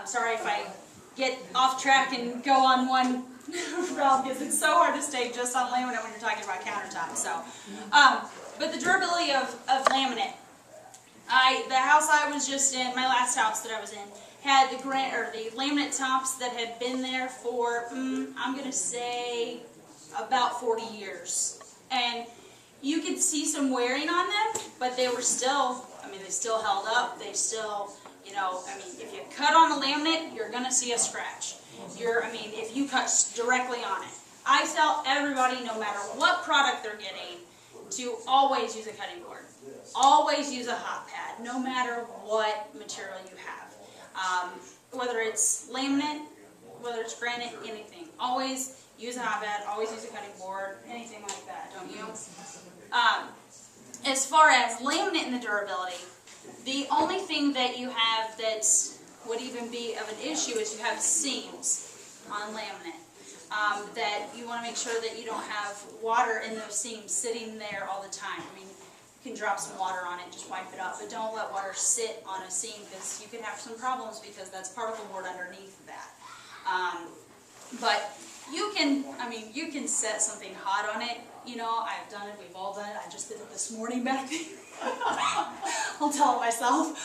Sorry if I get off track and go on one route because it's so hard to stay just on laminate when you're talking about countertops. So, but the durability of laminate. The house I was just in, my last house that I was in, had the laminate tops that had been there for, I'm going to say, about 40 years. And you could see some wearing on them, but they were still, they still held up. They still, if you cut on the laminate, you're going to see a scratch. If you cut directly on it. I tell everybody, no matter what product they're getting, to always use a cutting board. Always use a hot pad, no matter what material you have. Whether it's laminate, whether it's granite, anything. Always use a hot pad, always use a cutting board, anything like that, don't you? As far as laminate and the durability, the only thing that you have that would even be of an issue is you have seams on laminate. That you want to make sure that you don't have water in those seams sitting there all the time. You can drop some water on it, just wipe it up, but don't let water sit on a seam because you can have some problems because that's particle board underneath that. But you can, you can set something hot on it. I've done it, we've all done it. I just did it this morning back there. I'll tell it myself.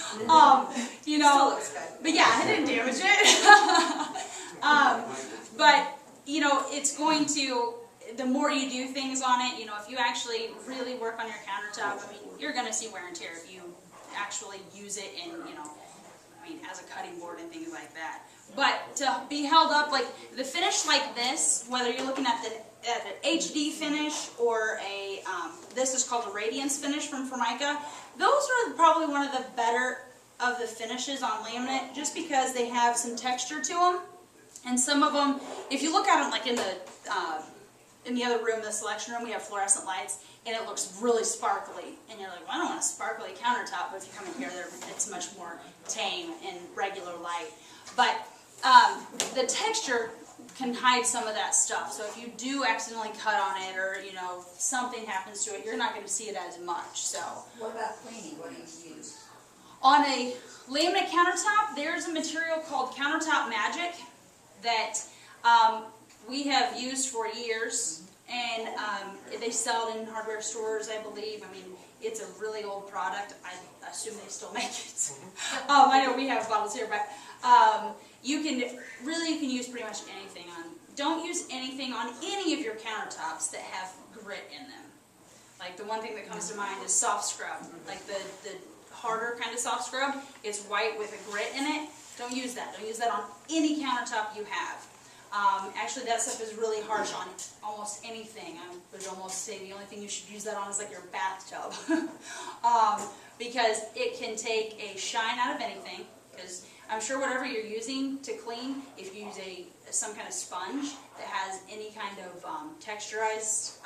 Still looks good. But yeah, I didn't damage it. But it's going to, the more you do things on it, if you actually really work on your countertop, you're going to see wear and tear if you actually use it in, as a cutting board and things like that. But to be held up, like the finish like this, whether you're looking at an HD finish or this is called a radiance finish from Formica, those are probably one of the better of the finishes on laminate just because they have some texture to them. And some of them, if you look at them like in the other room, the selection room, we have fluorescent lights, and it looks really sparkly. And you're like, well, I don't want a sparkly countertop, but if you come in here, it's much more tame and regular light. But the texture can hide some of that stuff. So if you do accidentally cut on it or, something happens to it, you're not going to see it as much. So what about cleaning? What do you use? On a laminate countertop, there's a material called Countertop Magic that we have used for years, and they sell it in hardware stores, I believe. It's a really old product. I assume they still make it. I know we have bottles here, but you can use pretty much anything on. Don't use anything on any of your countertops that have grit in them. Like the one thing that comes to mind is soft scrub, like the harder kind of soft scrub. It's white with a grit in it. Don't use that. Don't use that on any countertop you have. Actually, that stuff is really harsh on almost anything. I would almost say the only thing you should use that on is like your bathtub. Because it can take a shine out of anything. Because I'm sure whatever you're using to clean, if you use some kind of sponge that has any kind of texturized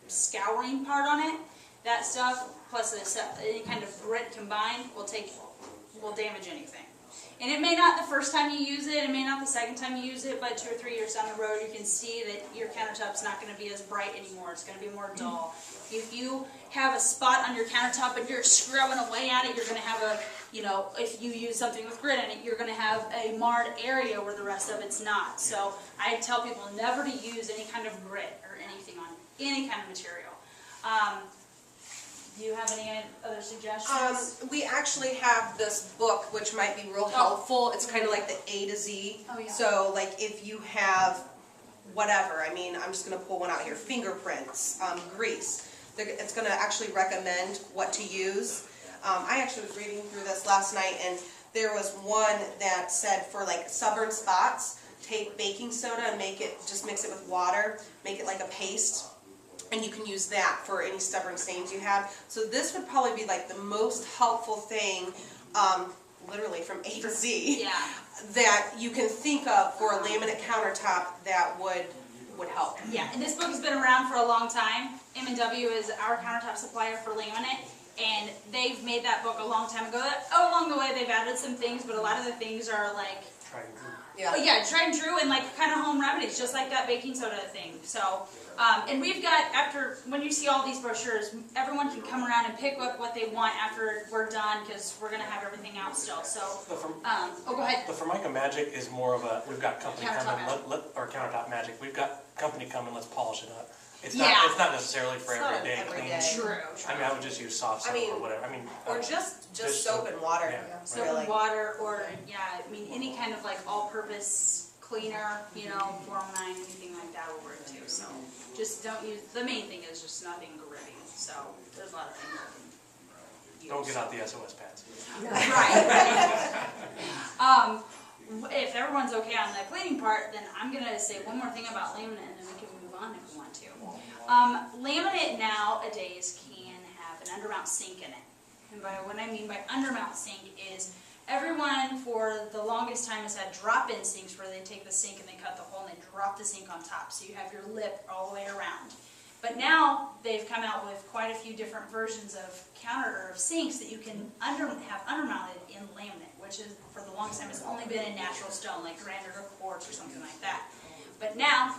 scouring part on it, that stuff plus any kind of grit combined will damage anything. And it may not the first time you use it, it may not the second time you use it, but 2 or 3 years down the road you can see that your countertop's not going to be as bright anymore. It's going to be more dull. If you have a spot on your countertop and you're scrubbing away at it, you're going to have if you use something with grit in it, you're going to have a marred area where the rest of it's not. So I tell people never to use any kind of grit or anything on any kind of material. Do you have any other suggestions? We actually have this book which might be real helpful. It's kind of like the A to Z. Oh, yeah. So like if you have whatever, I'm just going to pull one out here, fingerprints, grease. It's going to actually recommend what to use. I actually was reading through this last night, and there was one that said for like stubborn spots, take baking soda and just mix it with water, make it like a paste. And you can use that for any stubborn stains you have. So this would probably be like the most helpful thing, literally from A to Z, that you can think of for a laminate countertop that would help. Yeah, and this book has been around for a long time. M&W is our countertop supplier for laminate, and they've made that book a long time ago, along the way they've added some things, but a lot of the things are like, Yeah. oh, yeah, tried and true and like kind of home remedies, just like that baking soda thing. So, and we've got, when you see all these brochures, everyone can come around and pick up what they want after we're done, because we're going to have everything out still. So, go ahead. The Formica Magic is more of a, we've got company Countertop coming, or Countertop Magic, we've got company coming, let's polish it up. It's Yeah. not necessarily for It's not everyday every clean. day. True. I mean, I would just use soft soap or whatever, I mean. Or just soap and water, Yeah. Soap really. and water, or, yeah, I mean, any kind of like all-purpose cleaner, you know, 409, anything like that will work too. So, just don't use, the main thing is just nothing gritty. So, there's a lot of things you can use. Don't get out the SOS pads. Right. If everyone's okay on the cleaning part, then I'm going to say one more thing about laminate, and then we can move on if we want to. Laminate nowadays can have an undermount sink in it. And by what I mean by undermount sink is everyone for the longest time has had drop-in sinks where they take the sink and they cut the hole and they drop the sink on top. So you have your lip all the way around. But now they've come out with quite a few different versions of sinks that you can have undermounted in laminate, which is, for the longest time, has only been in natural stone, like granite or quartz or something like that. But now,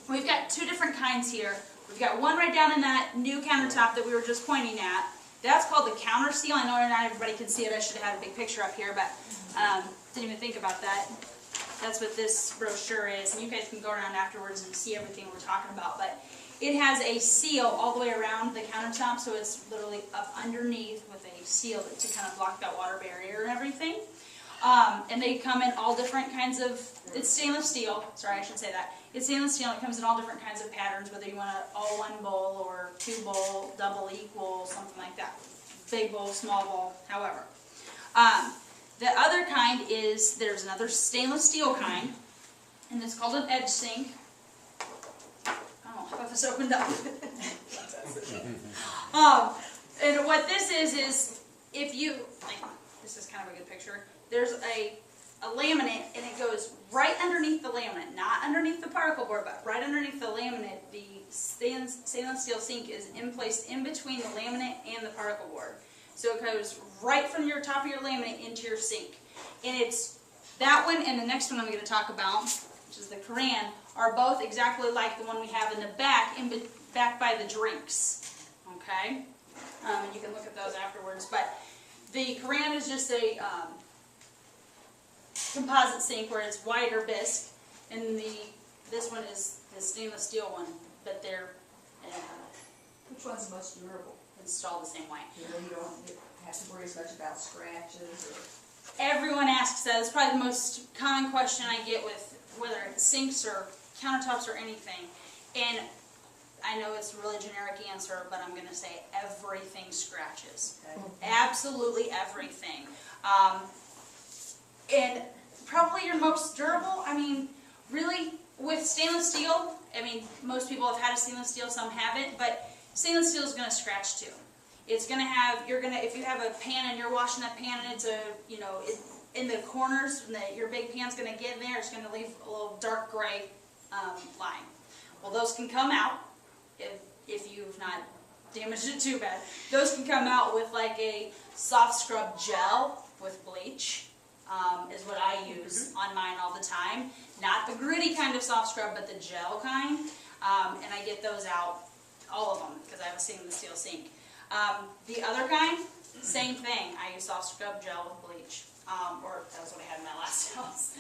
we've got two different kinds here. We've got one right down in that new countertop that we were just pointing at. That's called the counter seal. I know not everybody can see it. I should have had a big picture up here, but didn't even think about that. That's what this brochure is, and you guys can go around afterwards and see everything we're talking about. But it has a seal all the way around the countertop, so it's literally up underneath with a seal to kind of block that water barrier and everything. And they come in all different kinds of, it's stainless steel, sorry I should say that. It's stainless steel and it comes in all different kinds of patterns, whether you want an all one bowl or two bowl, double equal, something like that. Big bowl, small bowl, however. The other kind is, there's another stainless steel kind, and it's called an edge sink. Oh, if this opened up. And what this is if you, this is kind of a good picture, there's a laminate and it goes right underneath the laminate, not underneath the particle board, but right underneath the laminate. The stainless steel sink is placed in between the laminate and the particle board. So it goes right from your top of your laminate into your sink. And it's that one and the next one I'm going to talk about, which is the Koran, are both exactly like the one we have in the back, back by the drinks. Okay? And you can look at those afterwards. But the Koran is just a composite sink where it's white or bisque, and this one is the stainless steel one, but they're Which one's most durable? installed the same way. You know, you don't have to worry as much about scratches or... Everyone asks that. It's probably the most common question I get with whether it's sinks or countertops or anything. And I know it's a really generic answer, but I'm going to say everything scratches. Okay. Absolutely everything. And probably your most durable, I mean, really, with stainless steel, I mean, most people have had a stainless steel, some haven't, but stainless steel is going to scratch too. It's going to have, if you have a pan and you're washing that pan and it's in the corners, your big pan's going to get in there, it's going to leave a little dark gray line. Well, those can come out, if you've not damaged it too bad. Those can come out with like a soft scrub gel with bleach, is what I use on mine all the time. Not the gritty kind of soft scrub, but the gel kind. And I get those out, all of them, because I have a stainless steel sink. The other kind, same thing. I use soft scrub gel with bleach. Or that was what I had in my last house.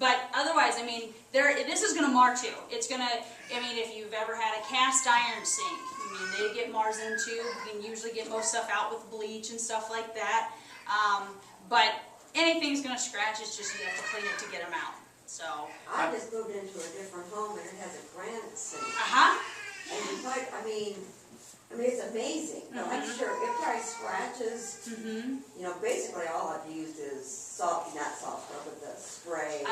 But otherwise, I mean, this is going to mar too. It's going to, I mean, if you've ever had a cast iron sink, I mean, they get mars in too. You can usually get most stuff out with bleach and stuff like that. But anything's going to scratch. It's just you have to clean it to get them out. So. I just moved into a different home and it has a granite sink. And it's like, I mean, it's amazing. But I'm sure if there are scratches, you know, basically all I've used is not soft scrub, but the spray.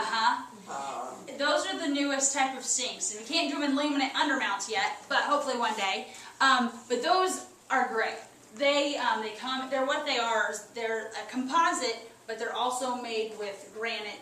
Those are the newest type of sinks, and we can't do them in laminate undermounts yet, but hopefully one day. But those are great. They're what they are. They're a composite, but they're also made with granite